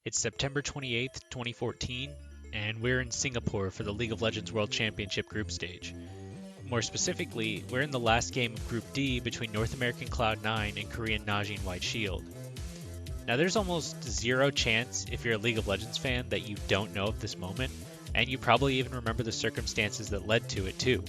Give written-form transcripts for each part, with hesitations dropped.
It's September 28th, 2014, and we're in Singapore for the League of Legends World Championship group stage. More specifically, we're in the last game of Group D between North American Cloud9 and Korean Najin White Shield. Now there's almost zero chance, if you're a League of Legends fan, that you don't know of this moment, and you probably even remember the circumstances that led to it too.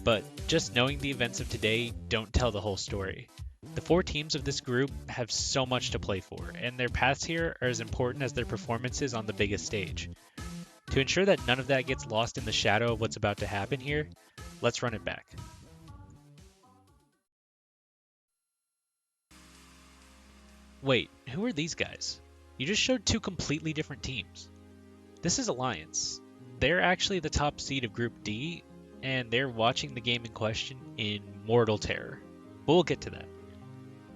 But just knowing the events of today don't tell the whole story. The four teams of this group have so much to play for, and their paths here are as important as their performances on the biggest stage. To ensure that none of that gets lost in the shadow of what's about to happen here, let's run it back. Wait, who are these guys? You just showed two completely different teams. This is Alliance. They're actually the top seed of Group D, and they're watching the game in question in mortal terror. But we'll get to that.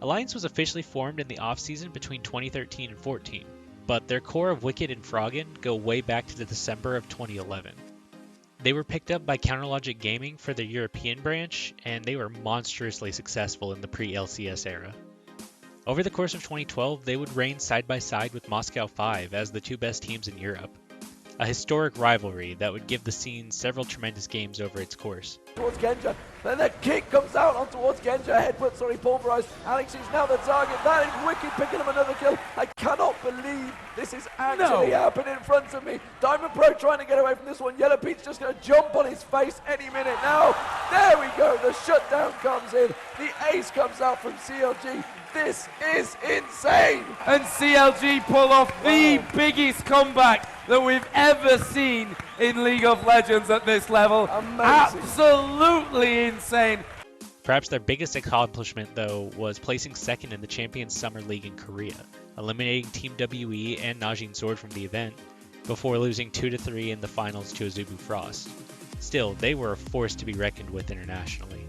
Alliance was officially formed in the off-season between 2013 and 14, but their core of Wicked and Froggen go way back to the December of 2011. They were picked up by Counterlogic Gaming for their European branch, and they were monstrously successful in the pre-LCS era. Over the course of 2012, they would reign side by side with Moscow 5 as the two best teams in Europe. A historic rivalry that would give the scene several tremendous games over its course. Towards Genja, then the kick comes out on towards Genja, headbutt, pulverized. Alex is now the target. That is Wicked picking up another kill. I cannot believe this is actually happening in front of me. Diamond Pro trying to get away from this one. Yellow Pete's just going to jump on his face any minute now. There we go, the shutdown comes in. The ace comes out from CLG. This is insane! And CLG pull off the biggest comeback that we've ever seen in League of Legends at this level. Amazing. Absolutely insane. Perhaps their biggest accomplishment, though, was placing second in the Champions Summer League in Korea, eliminating Team WE and Najin Sword from the event, before losing 2-3 in the finals to Azubu Frost. Still, they were a force to be reckoned with internationally.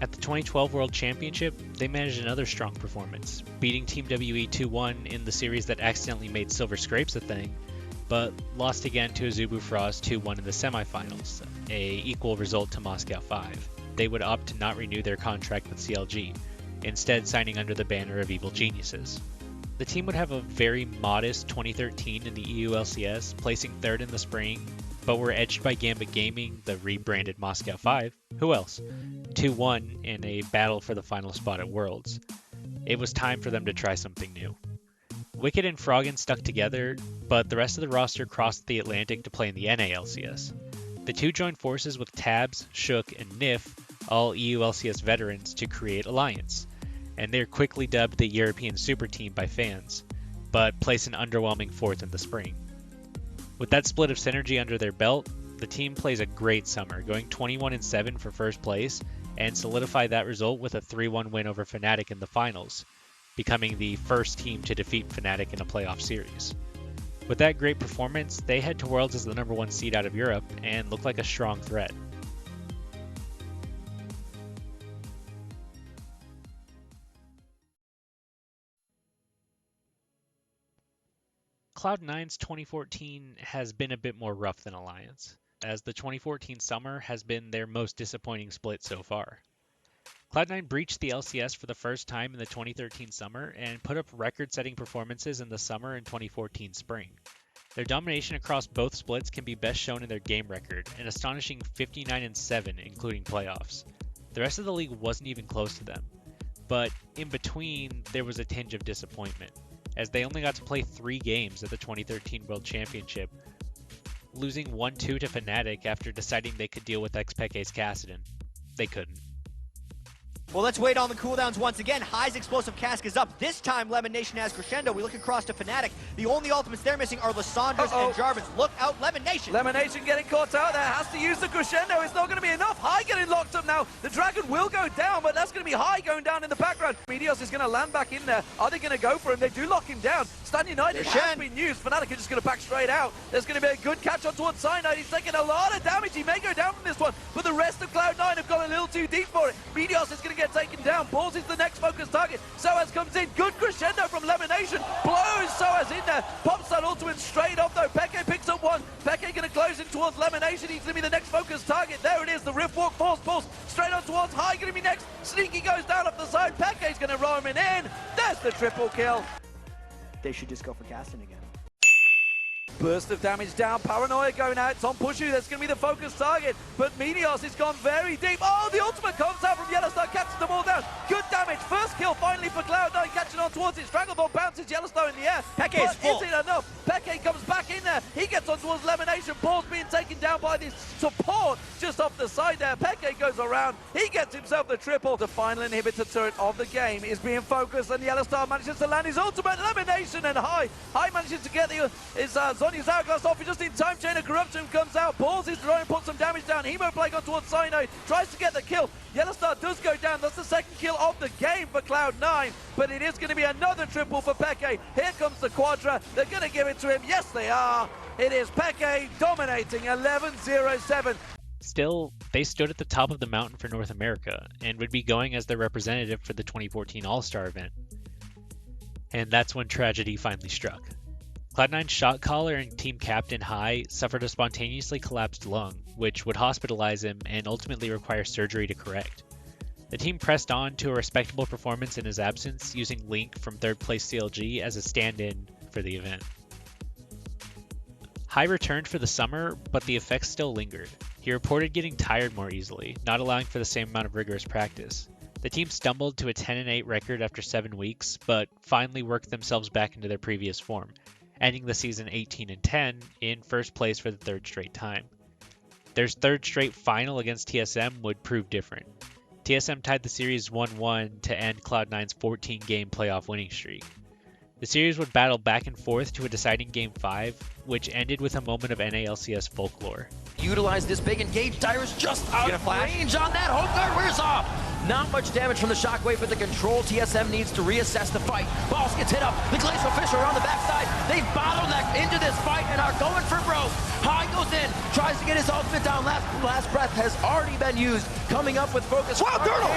At the 2012 World Championship, they managed another strong performance, beating Team WE 2-1 in the series that accidentally made Silver Scrapes a thing, but lost again to Azubu Frost 2-1 in the semifinals, a equal result to Moscow 5. They would opt to not renew their contract with CLG, instead signing under the banner of Evil Geniuses. The team would have a very modest 2013 in the EU LCS, placing third in the spring, but were edged by Gambit Gaming, the rebranded Moscow 5, who else, 2-1 in a battle for the final spot at Worlds. It was time for them to try something new. Wicked and Froggen stuck together, but the rest of the roster crossed the Atlantic to play in the NALCS. The two joined forces with Tabs, Shook, and Nif, all EU LCS veterans, to create Alliance, and they're quickly dubbed the European Super Team by fans, but place an underwhelming fourth in the spring. With that split of synergy under their belt, the team plays a great summer, going 21-7 for first place, and solidify that result with a 3-1 win over Fnatic in the finals, becoming the first team to defeat Fnatic in a playoff series. With that great performance, they head to Worlds as the #1 seed out of Europe and look like a strong threat. Cloud9's 2014 has been a bit more rough than Alliance, as the 2014 summer has been their most disappointing split so far. Cloud9 breached the LCS for the first time in the 2013 summer and put up record-setting performances in the summer and 2014 spring. Their domination across both splits can be best shown in their game record, an astonishing 59-7 including playoffs. The rest of the league wasn't even close to them, but in between there was a tinge of disappointment, as they only got to play 3 games at the 2013 World Championship, losing 1-2 to Fnatic after deciding they could deal with XPK's Kassadin. They couldn't. Well, let's wait on the cooldowns once again. High's explosive cask is up. This time, Lemon Nation has Crescendo. We look across to Fnatic. The only ultimates they're missing are Lysandre's and Jarvan's. Look out, Lemon Nation. Lemon Nation getting caught out there. Has to use the Crescendo. It's not going to be enough. High getting locked up now. The Dragon will go down, but that's going to be High going down in the background. Meteos is going to land back in there. Are they going to go for him? They do lock him down. Stun United has been used. Fnatic are just going to back straight out. There's going to be a good catch on towards Cyanide. He's taking a lot of damage. He may go down from this one, but the rest of Cloud9 have gone a little too deep for it. Meteos is going to get taken down. Balls is the next focus target. Soaz comes in. Good Crescendo from Lemon Nation. Blows Soaz in there. Pops that ultimate straight off though. Peke picks up one. Peke going to close in towards Lemon Nation. He's going to be the next focus target. There it is. The Riftwalk force pulse straight on towards High. Going to be next. Sneaky goes down up the side. Peke's going to roam him in. There's the triple kill. they should just go for casting again. Burst of damage down, Paranoia going out, Tom Pushu, that's going to be the focus target, but Meteos has gone very deep. Oh, the ultimate comes out from Yellowstar, catches them all down. Good damage, first kill finally for Cloud9, catching on towards it. Stranglethorn bounces Yellowstar in the air. Peke is full. Is it enough? Peke comes back in there, he gets on towards Elimination. Paul's being taken down by this support just off the side there. Peke goes around, he gets himself the triple. The final inhibitor turret of the game is being focused, and Yellowstar manages to land his ultimate. Elimination, and High manages to get his Zhonya's Hourglass off just in time. Chain of Corruption comes out, pulls his drone, puts some damage down. Hemoplague on towards Cynoid, tries to get the kill. Yellowstar does go down, that's the second kill of the game for Cloud9, but it is going to be another triple for Peke. Here comes the Quadra, they're going to give it to him. Yes, they are. It is Peke dominating 11-0-7. Still, they stood at the top of the mountain for North America and would be going as their representative for the 2014 All-Star event. And that's when tragedy finally struck. Cloud9's shot caller and team captain High suffered a spontaneously collapsed lung, which would hospitalize him and ultimately require surgery to correct. The team pressed on to a respectable performance in his absence, using Link from 3rd place CLG as a stand-in for the event. High returned for the summer, but the effects still lingered. He reported getting tired more easily, not allowing for the same amount of rigorous practice. The team stumbled to a 10-8 record after 7 weeks, but finally worked themselves back into their previous form, ending the season 18-10 in 1st place for the 3rd straight time. Their 3rd straight final against TSM would prove different. TSM tied the series 1-1 to end Cloud9's 14-game playoff winning streak. The series would battle back and forth to a deciding Game 5, which ended with a moment of NALCS folklore. Utilize this big engage. Tyrus just out of range on that. Homeguard wears off. Not much damage from the shockwave, but the control TSM needs to reassess the fight. Boss gets hit up. The Glacial Fish are on the backside. They bottleneck into this fight and are going for broke. High goes in, tries to get his ultimate down. Last breath has already been used. Coming up with focus. Wow, Turtle!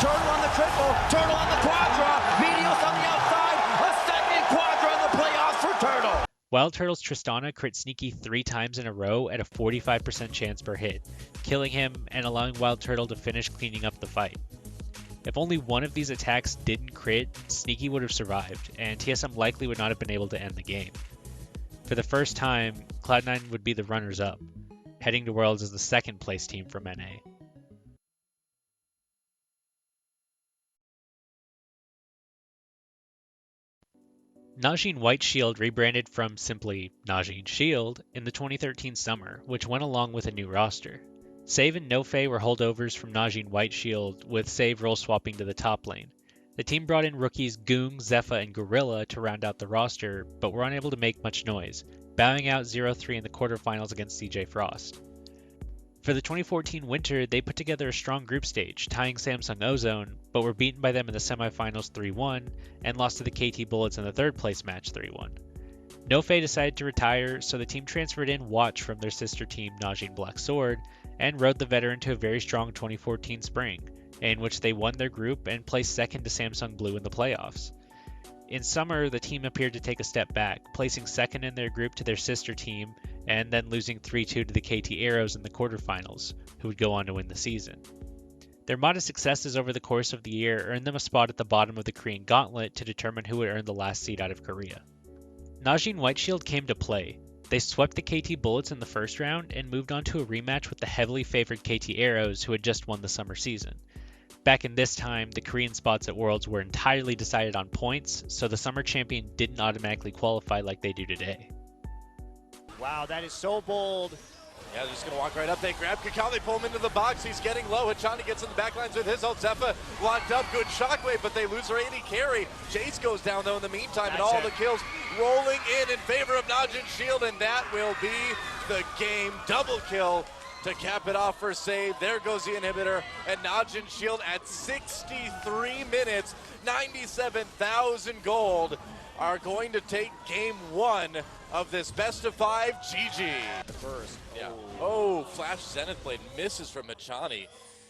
Turtle on the triple. Turtle on the quadra. Meteos on the outside. A second quadra in the playoffs for Turtle. Wild Turtle's Tristana crit Sneaky 3 times in a row at a 45% chance per hit, killing him and allowing Wild Turtle to finish cleaning up the fight. If only one of these attacks didn't crit, Sneaky would have survived, and TSM likely would not have been able to end the game. For the first time, Cloud9 would be the runners-up, heading to Worlds as the 2nd place team from NA. Najin White Shield rebranded from simply Najin Shield in the 2013 summer, which went along with a new roster. Save and NoFe were holdovers from Najin White Shield, with Save role swapping to the top lane. The team brought in rookies Goong, Zephyr, and Gorilla to round out the roster, but were unable to make much noise, bowing out 0-3 in the quarterfinals against CJ Frost. For the 2014 winter, they put together a strong group stage, tying Samsung Ozone, but were beaten by them in the semifinals 3-1, and lost to the KT Bullets in the 3rd place match 3-1. NoFe decided to retire, so the team transferred in Watch from their sister team Najin Black Sword, and rode the veteran to a very strong 2014 spring, in which they won their group and placed 2nd to Samsung Blue in the playoffs. In summer, the team appeared to take a step back, placing 2nd in their group to their sister team, and then losing 3-2 to the KT Arrows in the quarterfinals, who would go on to win the season. Their modest successes over the course of the year earned them a spot at the bottom of the Korean Gauntlet to determine who would earn the last seed out of Korea. Najin White Shield came to play. They swept the KT Bullets in the first round and moved on to a rematch with the heavily favored KT Arrows, who had just won the summer season. Back in this time, the Korean spots at Worlds were entirely decided on points, so the summer champion didn't automatically qualify like they do today. Wow, that is so bold. Yeah, they're just going to walk right up. They grab KaKuM, they pull him into the box. He's getting low. Hachani gets in the backlines with his ult. Zephyr locked up. Good shockwave, but they lose their AD carry. Jace goes down, though, in the meantime, and all the kills rolling in favor of Najin Shield, and that will be the game. Double kill to cap it off for Save. There goes the inhibitor, and Najin Shield at 63 minutes, 97,000 gold, are going to take game 1 of this best of 5 GG. First. Yeah. Oh, Flash Zenith Blade misses from Hachani.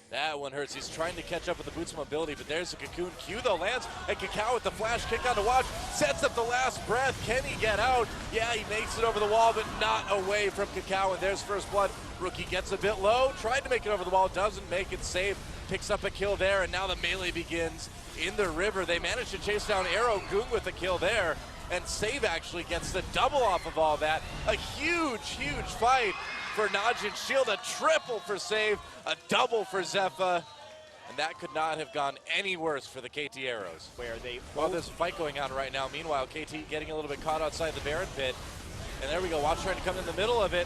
That one hurts. He's trying to catch up with the boots mobility, but there's a Cocoon Q, though, lands, and KaKuM with the flash kick on to Watch, sets up the last breath. Can he get out? Yeah, he makes it over the wall, but not away from KaKuM, and there's first blood. Rookie gets a bit low, tried to make it over the wall, doesn't make it. Save, picks up a kill there, and now the melee begins in the river. They managed to chase down Arrow. Goong with a kill there, and Save actually gets the double off of all that. A huge, huge fight for Najin Shield, a triple for Save, a double for Zephyr. And that could not have gone any worse for the KT Arrows. Where they well, there's a fight going on right now. Meanwhile, KT getting a little bit caught outside the Baron pit. And there we go, Watch trying to come in the middle of it.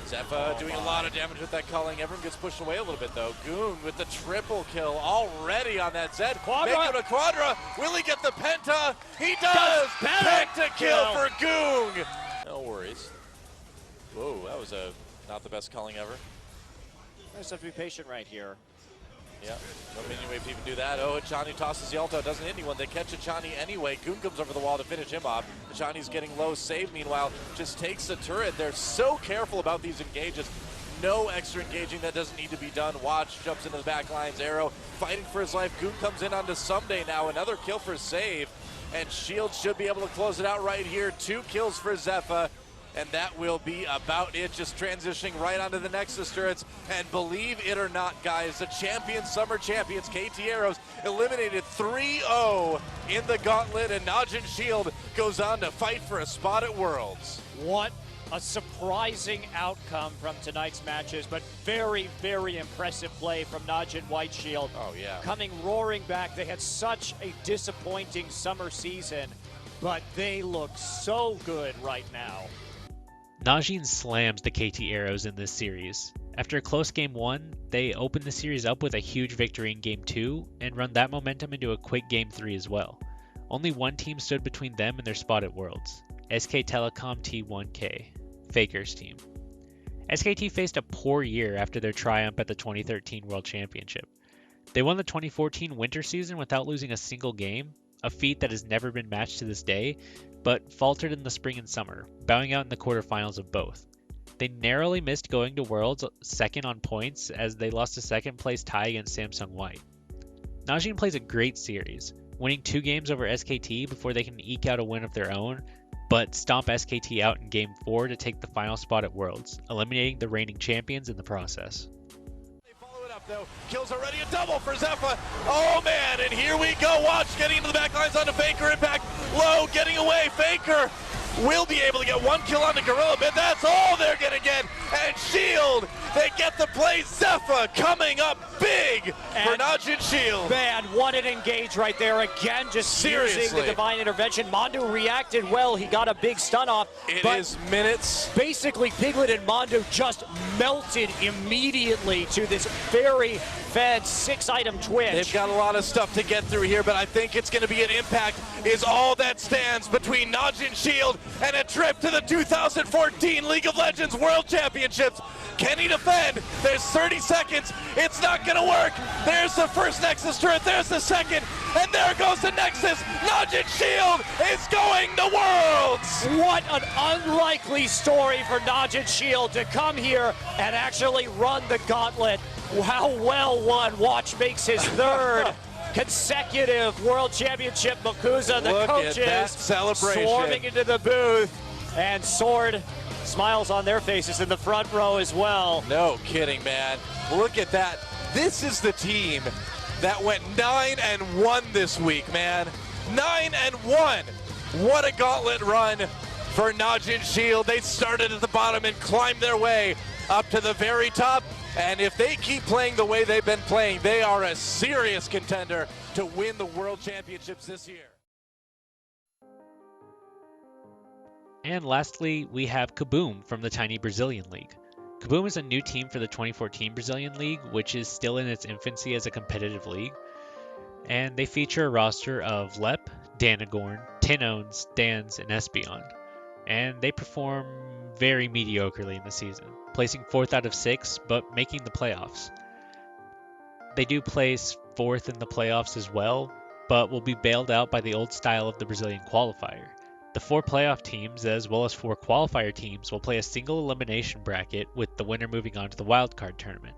Zephyr doing a lot of damage with that culling. Everyone gets pushed away a little bit though. Goon with the triple kill already on that Zed. Make it a Quadra. Will he get the Penta? He does! Penta kill for Goon! No worries. Whoa, that was not the best culling ever. I just have to be patient right here. Yeah, no minion wave to even do that. Oh, Achani tosses the Alto, doesn't hit anyone. They catch Achani anyway. Goon comes over the wall to finish him off. Achani's getting low. Save, meanwhile, just takes the turret. They're so careful about these engages. No extra engaging that doesn't need to be done. Watch jumps into the back lines. Arrow fighting for his life. Goon comes in onto Someday now. Another kill for Save. And Shield should be able to close it out right here. 2 kills for Zephyr. And that will be about it, just transitioning right onto the Nexus turrets. And believe it or not, guys, the champions, summer champions, KT Arrows, eliminated 3-0 in the gauntlet, and Najin Shield goes on to fight for a spot at Worlds. What a surprising outcome from tonight's matches, but very, very impressive play from Najin White Shield. Oh, yeah. Coming roaring back. They had such a disappointing summer season, but they look so good right now. Najin slams the KT Arrows in this series. After a close Game 1, they open the series up with a huge victory in Game 2 and run that momentum into a quick Game 3 as well. Only one team stood between them and their spot at Worlds, SK Telecom T1K, Faker's team. SKT faced a poor year after their triumph at the 2013 World Championship. They won the 2014 winter season without losing a single game, a feat that has never been matched to this day, but faltered in the spring and summer, bowing out in the quarterfinals of both. They narrowly missed going to Worlds second on points as they lost a second place tie against Samsung White. Najin plays a great series, winning 2 games over SKT before they can eke out a win of their own, but stomp SKT out in Game 4 to take the final spot at Worlds, eliminating the reigning champions in the process. Though. Kills already, a double for Zephyr. Oh man, and here we go. Watch getting into the back lines onto Faker. Impact low, getting away. Faker will be able to get 1 kill on the Gorilla, but that's all they're gonna get. And Shield, they get the play. Zephyr coming up big for Najin Shield. Man, what an engage right there again, just using the divine intervention. Mondu reacted well, he got a big stun off. It is minutes. Basically, Piglet and Mondu just melted immediately to this very fed 6-item twitch. They've got a lot of stuff to get through here, but I think it's going to be an impact is all that stands between Najin Shield and a trip to the 2014 League of Legends World Championships. Can he defend? There's 30 seconds. It's not going to work. There's the first Nexus turret. There's the second. And there goes the Nexus. Najin Shield is going to Worlds. What an unlikely story for Najin Shield to come here and actually run the gauntlet. How well won. Watch makes his 3rd consecutive World Championship Makuza. The coaches swarming into the booth, and Sword smiles on their faces in the front row as well. No kidding, man. Look at that. This is the team that went 9-1 this week, man. 9-1. What a gauntlet run for Najin Shield. They started at the bottom and climbed their way up to the very top. And if they keep playing the way they've been playing, they are a serious contender to win the World Championships this year. And lastly, we have KaBuM from the tiny Brazilian league. KaBuM is a new team for the 2014 Brazilian League, which is still in its infancy as a competitive league. And they feature a roster of Lep, Danagorn, Tinones, Dans, and Espeon. And they perform very mediocrely in the season, placing 4th out of 6, but making the playoffs. They do place 4th in the playoffs as well, but will be bailed out by the old style of the Brazilian qualifier. The 4 playoff teams, as well as 4 qualifier teams, will play a single elimination bracket, with the winner moving on to the Wildcard tournament.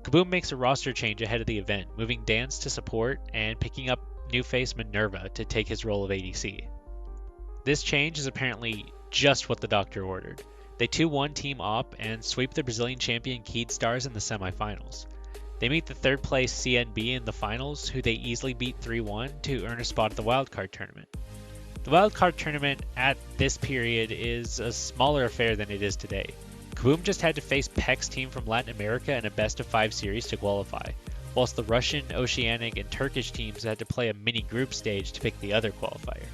KaBuM makes a roster change ahead of the event, moving Dans to support and picking up new face Minerva to take his role of ADC. This change is apparently just what the doctor ordered. They 2-1 Team Op and sweep the Brazilian champion Keed Stars in the semifinals. They meet the 3rd place CNB in the finals, who they easily beat 3-1 to earn a spot at the Wildcard tournament. The Wildcard tournament at this period is a smaller affair than it is today. KaBuM just had to face PEC's team from Latin America in a best-of-5 series to qualify, whilst the Russian, Oceanic, and Turkish teams had to play a mini group stage to pick the other qualifier.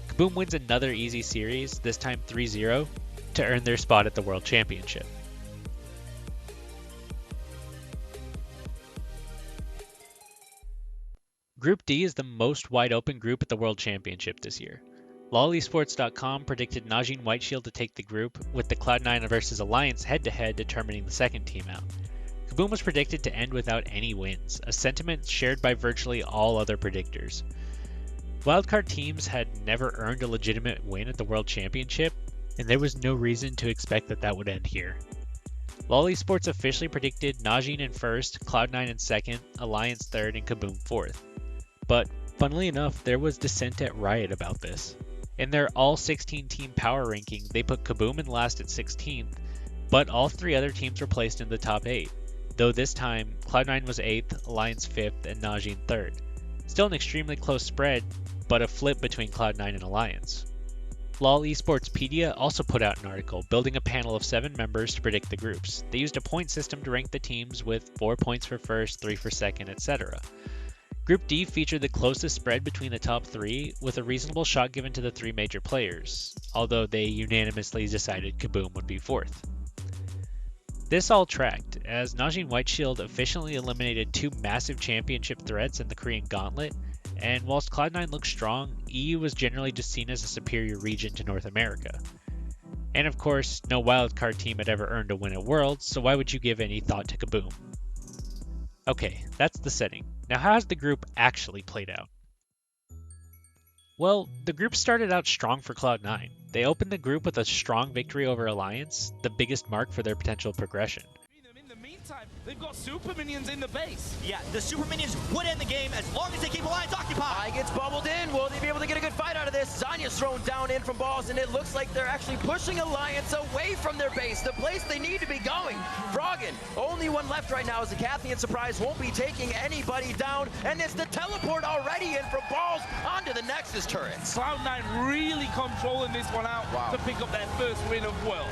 KaBuM wins another easy series, this time 3-0, to earn their spot at the World Championship. Group D is the most wide-open group at the World Championship this year. LoLeSports.com predicted Najin Whiteshield to take the group, with the Cloud9 versus Alliance head-to-head determining the second team out. KaBuM was predicted to end without any wins, a sentiment shared by virtually all other predictors. Wildcard teams had never earned a legitimate win at the World Championship, and there was no reason to expect that would end here. LoLeSports officially predicted Najin in first, Cloud9 in second, Alliance third, and KaBuM fourth. But, funnily enough, there was dissent at Riot about this. In their all-16 team power ranking, they put KaBuM in last at 16th, but all three other teams were placed in the top 8, though this time, Cloud9 was 8th, Alliance 5th, and Najin 3rd. Still an extremely close spread, but a flip between Cloud9 and Alliance. Leaguepedia also put out an article, building a panel of 7 members to predict the groups. They used a point system to rank the teams with 4 points for first, 3 for second, etc. Group D featured the closest spread between the top 3, with a reasonable shot given to the 3 major players, although they unanimously decided KaBuM would be 4th. This all tracked, as Najin Whiteshield efficiently eliminated 2 massive championship threats in the Korean Gauntlet, and whilst Cloud9 looked strong, EU was generally just seen as a superior region to North America. And of course, no wildcard team had ever earned a win at Worlds, so why would you give any thought to KaBuM? Okay, that's the setting. Now how has the group actually played out? Well, the group started out strong for Cloud9. They opened the group with a strong victory over Alliance, the biggest mark for their potential progression. In the meantime, they've got super minions in the base. Yeah, the super minions would end the game as long as they keep Alliance occupied. I gets bubbled in. Will they be able to get a good fight out of this? Zanya's thrown down in from balls, and it looks like they're actually pushing Alliance away from their base, the place they need to be going. Froggen, only one left right now, as the Cathian Surprise won't be taking anybody down, and it's the teleport already in from balls onto the Nexus turrets. Cloud9 really controlling this one out to pick up their first win of Worlds.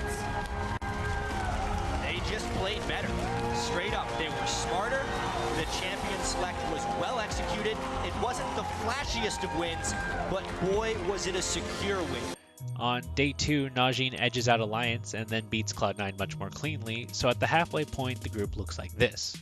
They just played better. Straight up, they were smarter. The champion select was well executed. It wasn't the flashiest of wins, but boy, was it a secure win. On day 2, Najin edges out Alliance and then beats Cloud9 much more cleanly, so at the halfway point, the group looks like this.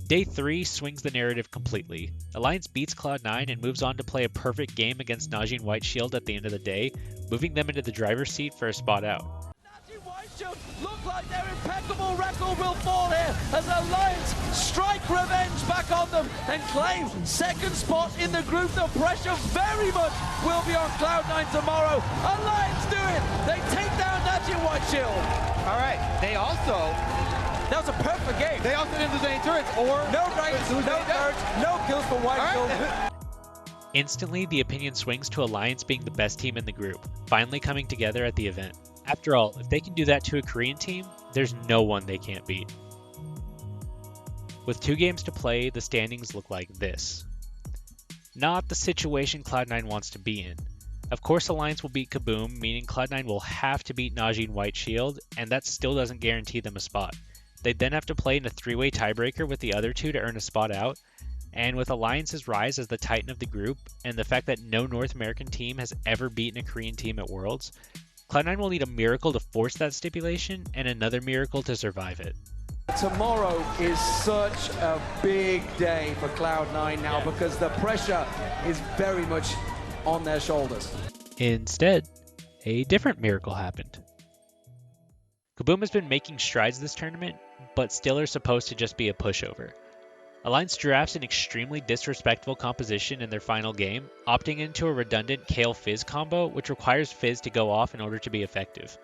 Day 3 swings the narrative completely. Alliance beats Cloud9 and moves on to play a perfect game against Najin Whiteshield at the end of the day, moving them into the driver's seat for a spot out. Najin Whiteshield look like their impeccable record will fall here as Alliance strike revenge back on them and claim second spot in the group. The pressure very much will be on Cloud9 tomorrow. Alliance do it. They take down Najin Whiteshield. All right, they also... That was a perfect game. They also didn't lose any turrets or... No ranks, no turrets, no kills for Whiteshield. Right. Instantly, the opinion swings to Alliance being the best team in the group, finally coming together at the event. After all, if they can do that to a Korean team, there's no one they can't beat. With 2 games to play, the standings look like this. Not the situation Cloud9 wants to be in. Of course, Alliance will beat KaBuM, meaning Cloud9 will have to beat Najin Whiteshield, and that still doesn't guarantee them a spot. They'd then have to play in a 3-way tiebreaker with the other 2 to earn a spot out, and with Alliance's rise as the titan of the group, and the fact that no North American team has ever beaten a Korean team at Worlds, Cloud9 will need a miracle to force that stipulation, and another miracle to survive it. Tomorrow is such a big day for Cloud9 now because the pressure is very much on their shoulders. Instead, a different miracle happened. KaBuM has been making strides this tournament, but still are supposed to just be a pushover. Alliance drafts an extremely disrespectful composition in their final game, opting into a redundant Kayle Fizz combo, which requires Fizz to go off in order to be effective.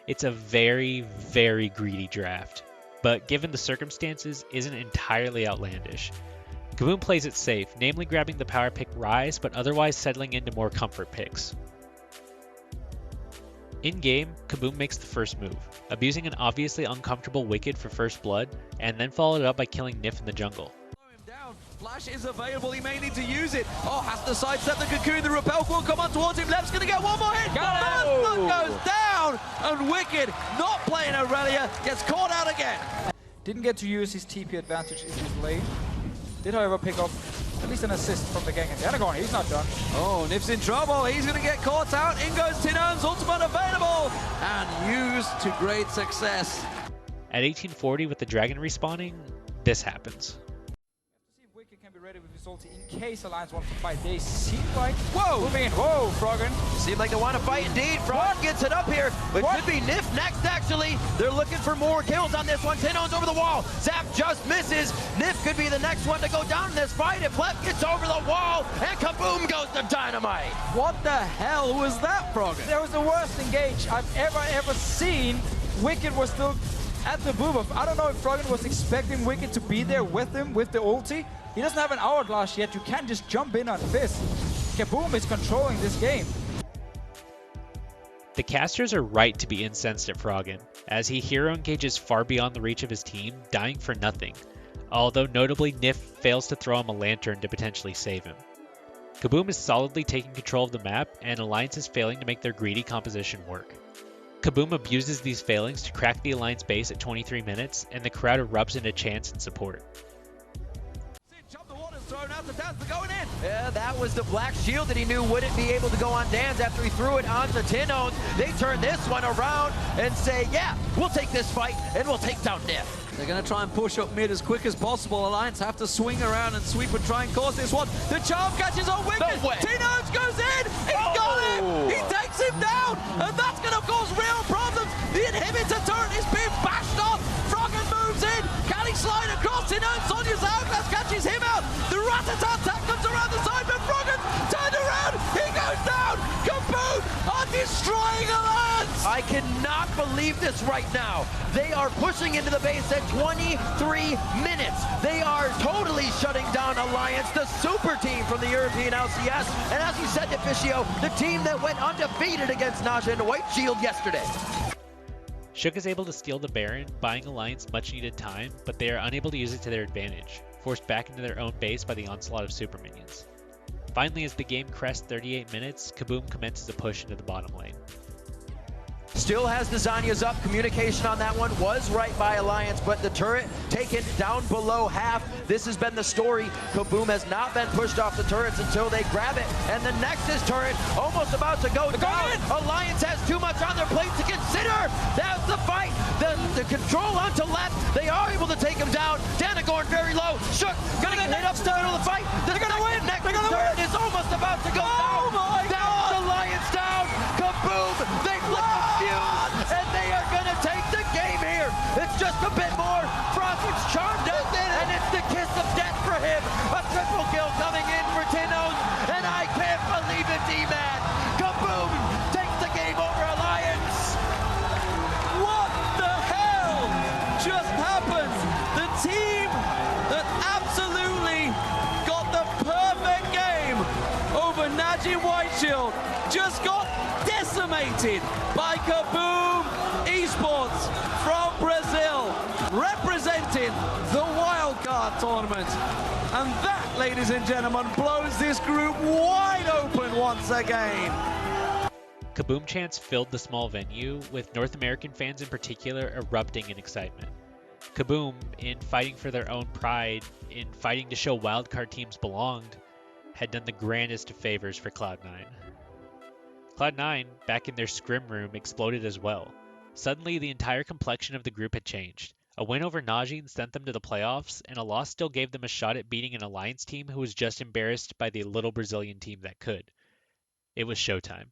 It's a very, very greedy draft, but given the circumstances, isn't entirely outlandish. KaBuM plays it safe, namely grabbing the power pick Rise, but otherwise settling into more comfort picks. In-game, KaBuM makes the first move, abusing an obviously uncomfortable Wicked for first blood, and then followed up by killing Nif in the jungle. Flash is available, he may need to use it. Oh, has to sidestep the cocoon, the repel will come on towards him. Left's gonna get one more hit. First look goes down, and Wicked, not playing Aurelia, gets caught out again. Didn't get to use his TP advantage in his lane. Did, however, pick up at least an assist from the gang. And Danagon, he's not done. Oh, Nif's in trouble. He's going to get caught out. In goes Tino's ultimate available and used to great success. At 1840 with the dragon respawning, this happens. See if Wicked can be ready with his ulti in case Alliance wants to fight. They seem like... Whoa! Moving in. Whoa, Froggen. Seem like they want to fight indeed. Frog gets it up here. It could be Nif next, actually. They're looking for more kills on this one. Tino's over the wall. Zap just misses. Nif could be the next one to go down in this fight if Left gets over the wall. And KaBuM goes to Dynamite. What the hell was that, Froggen? That was the worst engage I've ever seen. Wicked was still at the boob. I don't know if Froggen was expecting Wicked to be there with him with the ulti. He doesn't have an hourglass yet. You can't just jump in on Fist. KaBuM is controlling this game. The casters are right to be incensed at Froggen, as he hero engages far beyond the reach of his team, dying for nothing, although notably Nif fails to throw him a lantern to potentially save him. KaBuM is solidly taking control of the map, and Alliance is failing to make their greedy composition work. KaBuM abuses these failings to crack the Alliance base at 23 minutes, and the crowd erupts into chants and support. Thrown out the dance, they're going in. Yeah, that was the black shield that he knew wouldn't be able to go on Dan's after he threw it onto Tino's. They turn this one around and say, yeah, we'll take this fight and we'll take down Nif. They're going to try and push up mid as quick as possible. Alliance have to swing around and sweep and try and cause this one. The charm catches on Wicked. No way. Tino's goes in. He's got him. He takes him down. And that's going to cause real problems. The inhibitor turret is being bashed off. Froggen moves in. Can he slide across? Tino's Sonya's hourglass catches him out. The Rat-a-tat comes around the side, but Froggen turned around. He goes down. KaBuM are destroying Alliance. I cannot believe this right now. They are pushing into the base at 23 minutes. They are totally shutting down Alliance, the super team from the European LCS. And as you said, Deficio, the team that went undefeated against Naja and White Shield yesterday. Shook is able to steal the Baron, buying Alliance much needed time, but they are unable to use it to their advantage, forced back into their own base by the onslaught of super minions. Finally, as the game crests 38 minutes, KaBuM commences a push into the bottom lane. Still has the Zanyas up. Communication on that one was right by Alliance, but the turret taken down below half. This has been the story. KaBuM has not been pushed off the turrets until they grab it. And the Nexus turret almost about to go down. Alliance has too much on their plate to consider. That's the fight. The control onto left. They are able to take him down. Danagorn very low. Shook gonna get hit up to the middle of the fight. They're gonna win. Nexus turret is almost about to go down. That's Alliance down. KaBuM. They flip the fuse, and they are gonna take the game here. It's just a bit more. Frost's charmed up, and it's the kiss of death for him. A triple kill coming in for Tino's, and I can't believe it, D-Man. KaBuM takes the game over Alliance. What the hell just happened? The team that absolutely got the perfect game over Naji Whiteshield just got decimated by KaBuM Esports from Brazil, representing the Wildcard tournament. And that, ladies and gentlemen, blows this group wide open once again. KaBuM chants filled the small venue, with North American fans in particular erupting in excitement. KaBuM, in fighting for their own pride, in fighting to show wildcard teams belonged, had done the grandest of favors for Cloud9. Cloud9, back in their scrim room, exploded as well. Suddenly, the entire complexion of the group had changed. A win over Najin sent them to the playoffs, and a loss still gave them a shot at beating an Alliance team who was just embarrassed by the little Brazilian team that could. It was showtime.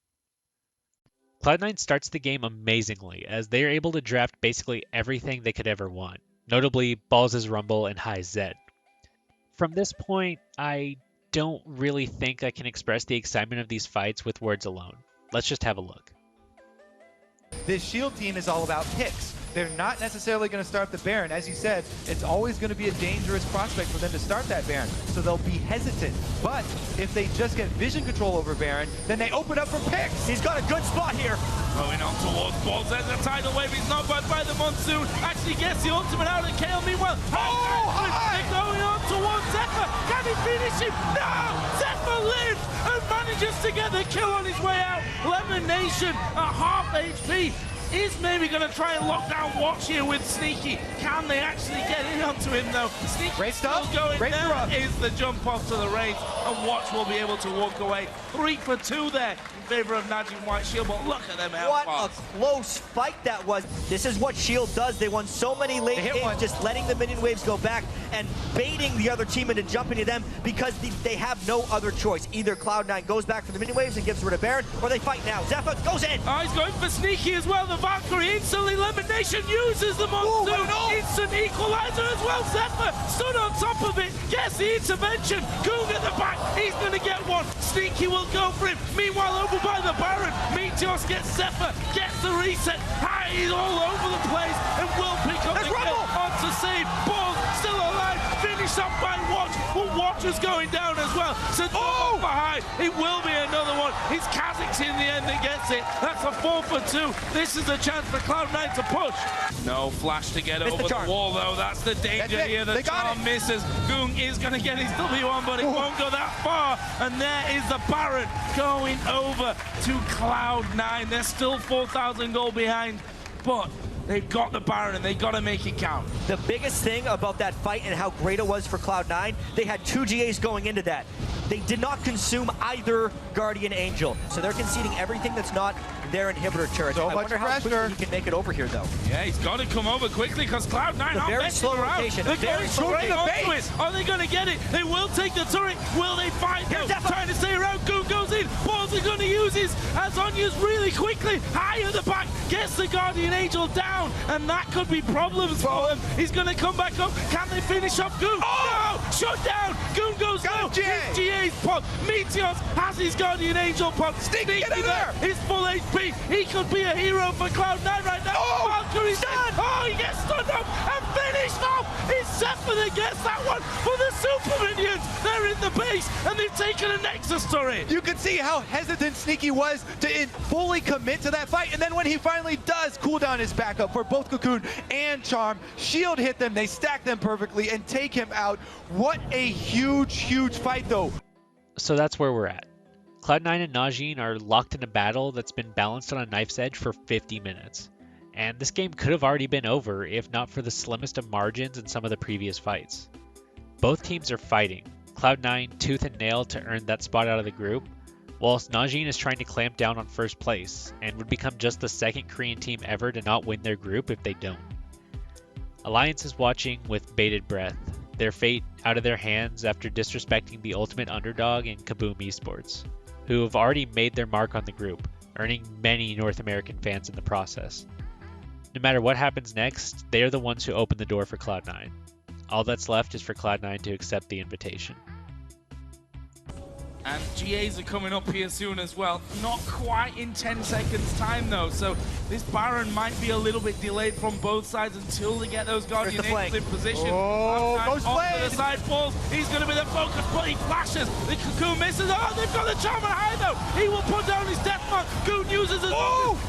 Cloud9 starts the game amazingly, as they are able to draft basically everything they could ever want, notably Balls' Rumble and High Zed. From this point, I don't really think I can express the excitement of these fights with words alone. Let's just have a look. This Shield team is all about picks. they're not necessarily going to start the Baron. As you said, it's always going to be a dangerous prospect for them to start that Baron, so they'll be hesitant. But if they just get vision control over Baron, then they open up for picks. He's got a good spot here. Going on towards balls, there's a tidal wave, he's not burned by the monsoon, actually gets the ultimate out of KO, meanwhile, they're going on towards Zephyr, can he finish him? No! Zephyr lives and manages to get the kill on his way out. Elimination at half HP. Is maybe going to try and lock down Watch here with Sneaky. Can they actually get in onto him though? Sneaky still going down is the jump off to the race, and Watch will be able to walk away. 3 for 2 there in favor of Najee White Shield, but look at them out. What a close fight that was. This is what Shield does. They won so many late games, just letting the minion waves go back and baiting the other team into jumping to them because they have no other choice. Either Cloud9 goes back for the minion waves and gives rid of Baron, or they fight now. Zephyr goes in. Oh, he's going for Sneaky as well. The Valkyrie instantly elimination uses the monsoon. Instant equalizer as well. Zephyr stood on top of it. Gets the intervention. Goong at the back. He's going to get one. Sneaky will go for him. Meanwhile, over by the Baron, Meteos gets Zephyr. Gets the reset. He's all over the place and will pick up the kill onto save. Ball still alive. Finished up by Watch. But Watch is going down as well. So behind. It will be another one. It's KaBuM in the end that gets it. That's a 4 for 2. This is a chance for Cloud9 to push. No flash to get over the wall though. That's the danger here. The charm misses. Goong is going to get his W1, but it won't go that far. And there is the Baron going over to Cloud9. They're still 4,000 gold behind, but they've got the Baron and they got to make it count. The biggest thing about that fight and how great it was for Cloud9, they had 2 GAs going into that. They did not consume either Guardian Angel, so they're conceding everything that's not their inhibitor turret. I wonder how quickly he can make it over here, though. Yeah, he's got to come over quickly because Cloud9 aren't very slow rotation. They're going straight onto it. Are they going to get it? They will take the turret. Will they fight though? Trying to stay around. Goong goes in. Balls are going to use his Azonia's really quickly. High at the back. Gets the Guardian Angel down, and that could be problems for him. He's going to come back up. Can they finish off Goong? No! Shut down. Goong goes low. His GA's pop. Meteos has his Guardian Angel pop. Sneaky there. His full HP. He could be a hero for Cloud9 right now. Valkyrie's done. Oh, he gets stunned up and finished off. It's Zephyr that gets that one for the Super Minions. They're in the base and they've taken a Nexus turret. You can see how hesitant Sneaky was to fully commit to that fight, and then when he finally does cool down his backup for both Cocoon and Charm, Shield hit them, they stack them perfectly and take him out. What a huge, huge fight though. So that's where we're at. Cloud9 and Najee are locked in a battle that's been balanced on a knife's edge for 50 minutes. And this game could have already been over if not for the slimmest of margins in some of the previous fights. Both teams are fighting, Cloud9 tooth and nail to earn that spot out of the group, whilst Najee is trying to clamp down on first place and would become just the second Korean team ever to not win their group if they don't. Alliance is watching with bated breath, their fate out of their hands after disrespecting the ultimate underdog in KaBuM Esports, who have already made their mark on the group, earning many North American fans in the process. No matter what happens next, they are the ones who open the door for Cloud9. All that's left is for Cloud9 to accept the invitation. And GAs are coming up here soon as well. Not quite in 10 seconds time though, so this Baron might be a little bit delayed from both sides until they get those Guardian Angels in position. Goes off to the side falls. He's going to be the focus, but he flashes. The Cocoon misses. Oh, they've got the Charm on high though. He will put down his death mark. Goon uses his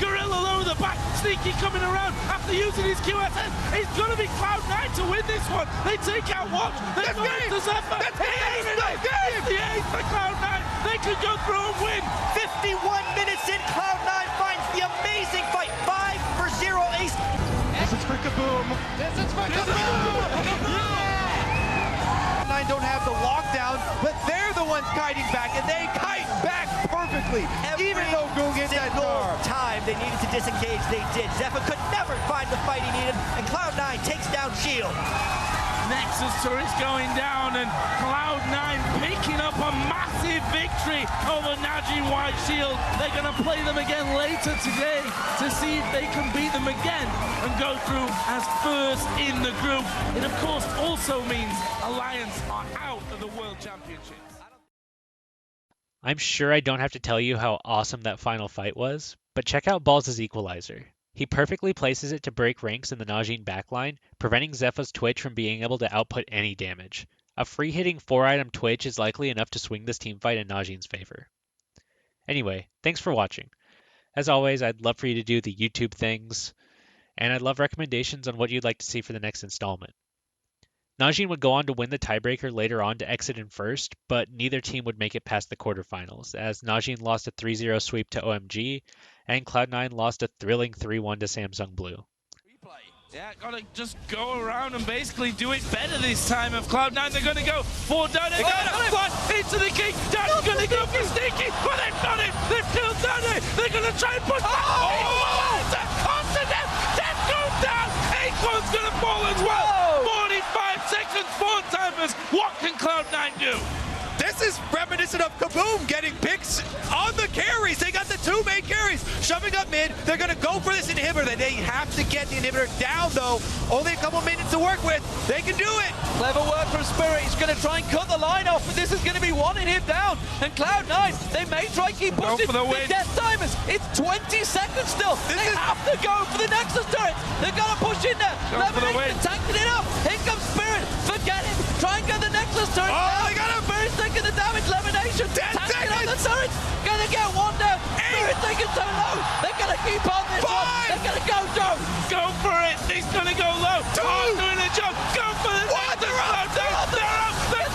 Gorilla low the back. Sneaky coming around after using his QSS. It's going to be Cloud9 to win this one. They take out Watch. They go into Zephyr. It's the ace for Cloud9. They could go through and win. 51 minutes in, Cloud9 finds the amazing fight. 5-0 ace. This is for KaBuM. This is for KaBuM. Cloud9 don't have the lockdown, but they're the ones kiting back, and they kite back perfectly. Even though Goong gets that time they needed to disengage, they did. Zephyr could never find the fight he needed, and Cloud9 takes down Shield. Nexus turret's going down, and Cloud9 picking up a massive victory over Najee White Shield. They're going to play them again later today to see if they can beat them again and go through as first in the group. It of course also means Alliance are out of the World Championships. I'm sure I don't have to tell you how awesome that final fight was, but check out Balls' equalizer. He perfectly places it to break ranks in the Najin backline, preventing Zepha's Twitch from being able to output any damage. A free-hitting 4-item Twitch is likely enough to swing this teamfight in Najin's favor. Anyway, thanks for watching. As always, I'd love for you to do the YouTube things, and I'd love recommendations on what you'd like to see for the next installment. Najin would go on to win the tiebreaker later on to exit in first, but neither team would make it past the quarterfinals, as Najin lost a 3-0 sweep to OMG, and Cloud9 lost a thrilling 3-1 to Samsung Blue. Yeah, gotta just go around and basically do it better this time. Of Cloud9, they're gonna go for Dane. They're gonna fly into the king. Dane's gonna go for Sneaky, but they've done it. They've killed Dane. They're gonna try and push. Death goes down. Acorn's gonna fall as well. 45 seconds, 4 timers. What can Cloud9 do? This is reminiscent of KaBuM getting picks on the carries. They got the 2 main carries shoving up mid. They're going to go for this inhibitor. They have to get the inhibitor down, though. Only a couple minutes to work with. They can do it. Clever work from Spirit. He's going to try and cut the line off, but this is going to be wanting him down. And Cloud9, they may try and keep pushing. For the win. Death timers. It's 20 seconds still. They have to go for the Nexus turret. They've got to push in there. Lemonade tanking it up. Here comes Spirit. Forget it. Try and get the Nexus turret. Oh, they got him. Spirit's taking the damage. Lemonation. 10 tanking on the seconds. turret. Gonna get one down. Spirit's taking so low. They're gonna keep on this one. 5. They're gonna go, Joe. Go for it. He's gonna go low. 2. Doing a jump. Go for the What? They're up. They're up. They're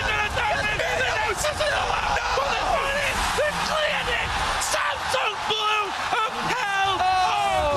gonna dive in. The Nexus is allowed. But they've won it. They've cleared it. Samsung Blue of hell.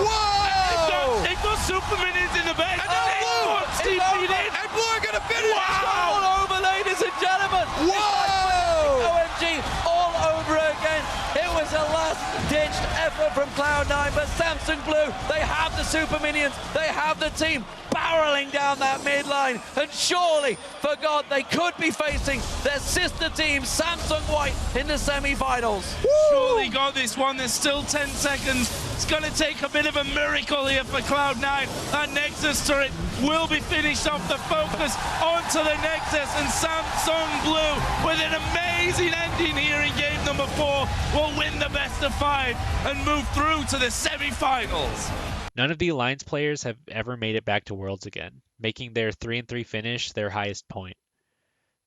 Whoa! They've got super minions in the back. And now Blue. And Blue are going to finish. All over, ladies and gentlemen. Whoa! OMG all over again. It was a last-ditched effort from Cloud9, but Samsung Blue, they have the super minions, they have the team barreling down that midline, and surely, for God, they could be facing their sister team, Samsung White, in the semi-finals. Surely got this one. There's still 10 seconds. It's going to take a bit of a miracle here for Cloud9. That Nexus turret will be finished off. The focus onto the Nexus, and Samsung Blue, with an amazing ending here in game number 4, will win the best of 5 and move through to the semi-finals. None of the Alliance players have ever made it back to Worlds again, making their 3-3 finish their highest point.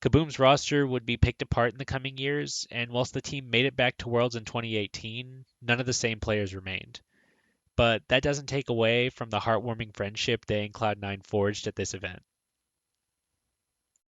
KaBuM's roster would be picked apart in the coming years, and whilst the team made it back to Worlds in 2018, none of the same players remained. But that doesn't take away from the heartwarming friendship they and Cloud9 forged at this event.